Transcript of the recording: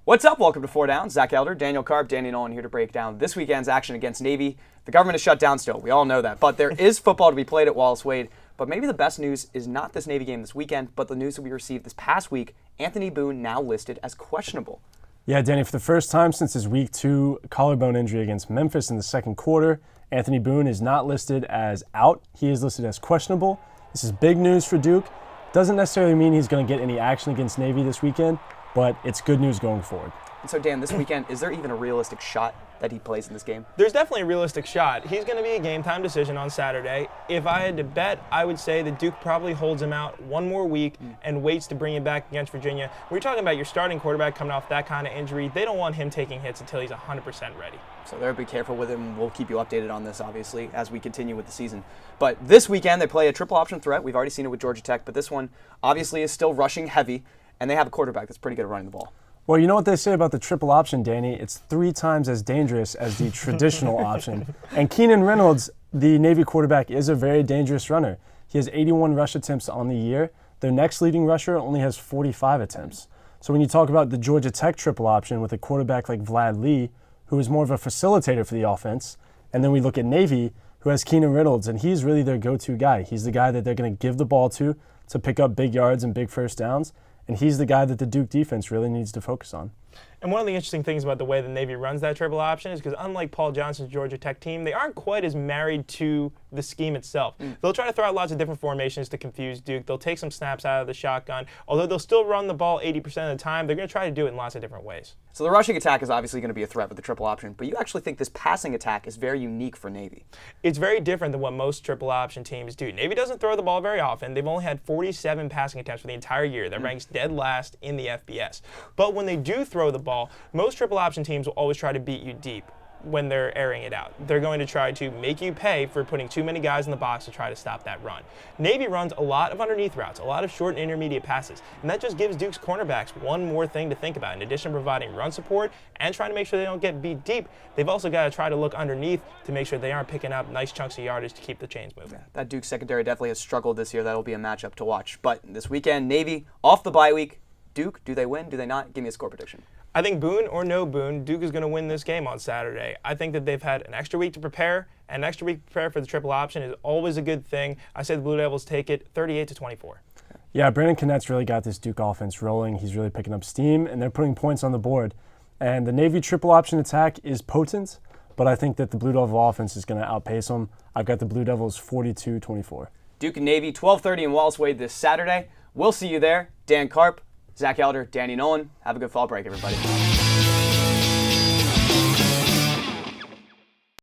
What's up? Welcome to Four Downs. Zach Elder, Daniel Karp, Danny Nolan here to break down this weekend's action against Navy. The government is shut down still. We all know that. But there is football to be played at Wallace Wade. But maybe the best news is not this Navy game this weekend, but the news that we received this past week. Anthony Boone now listed as questionable. Yeah, Danny, for the first time since his Week 2 collarbone injury against Memphis in the second quarter, Anthony Boone is not listed as out. He is listed as questionable. This is big news for Duke. Doesn't necessarily mean he's going to get any action against Navy this weekend, but it's good news going forward. And so, Dan, this weekend, is there even a realistic shot that he plays in this game? There's definitely a realistic shot. He's going to be a game-time decision on Saturday. If I had to bet, I would say that Duke probably holds him out one more week and waits to bring him back against Virginia. We're talking about your starting quarterback coming off that kind of injury. They don't want him taking hits until he's 100% ready. So they'll be careful with him. We'll keep you updated on this, obviously, as we continue with the season. But this weekend, they play a triple option threat. We've already seen it with Georgia Tech, but this one obviously is still rushing heavy, and they have a quarterback that's pretty good at running the ball. Well, you know what they say about the triple option, Danny? It's 3 times as dangerous as the traditional option. And Keenan Reynolds, the Navy quarterback, is a very dangerous runner. He has 81 rush attempts on the year. Their next leading rusher only has 45 attempts. So when you talk about the Georgia Tech triple option with a quarterback like Vlad Lee, who is more of a facilitator for the offense, and then we look at Navy, who has Keenan Reynolds, and he's really their go-to guy. He's the guy that they're going to give the ball to pick up big yards and big first downs. And he's the guy that the Duke defense really needs to focus on. And one of the interesting things about the way the Navy runs that triple option is because unlike Paul Johnson's Georgia Tech team, they aren't quite as married to the scheme itself. They'll try to throw out lots of different formations to confuse Duke. They'll take some snaps out of the shotgun. Although they'll still run the ball 80% of the time, they're going to try to do it in lots of different ways. So the rushing attack is obviously going to be a threat with the triple option, but you actually think this passing attack is very unique for Navy. It's very different than what most triple option teams do. Navy doesn't throw the ball very often. They've only had 47 passing attempts for the entire year. That ranks dead last in the FBS. But when they do throw the ball, most triple option teams will always try to beat you deep when they're airing it out. They're going to try to make you pay for putting too many guys in the box to try to stop that run. Navy runs a lot of underneath routes, a lot of short and intermediate passes, and that just gives Duke's cornerbacks one more thing to think about. In addition to providing run support and trying to make sure they don't get beat deep, they've also got to try to look underneath to make sure they aren't picking up nice chunks of yardage to keep the chains moving. Yeah, that Duke secondary definitely has struggled this year. That'll be a matchup to watch. But this weekend, Navy off the bye week. Duke, do they win? Do they not? Give me a score prediction. I think Boone or no Boone, Duke is going to win this game on Saturday. I think that they've had an extra week to prepare, and an extra week to prepare for the triple option is always a good thing. I say the Blue Devils take it 38-24. Yeah, Brandon Kannett's really got this Duke offense rolling. He's really picking up steam, and they're putting points on the board. And the Navy triple option attack is potent, but I think that the Blue Devil offense is going to outpace them. I've got the Blue Devils 42-24. Duke and Navy, 12:30 in Wallace Wade this Saturday. We'll see you there. Dan Karp, Zach Elder, Danny Nolan. Have a good fall break, everybody.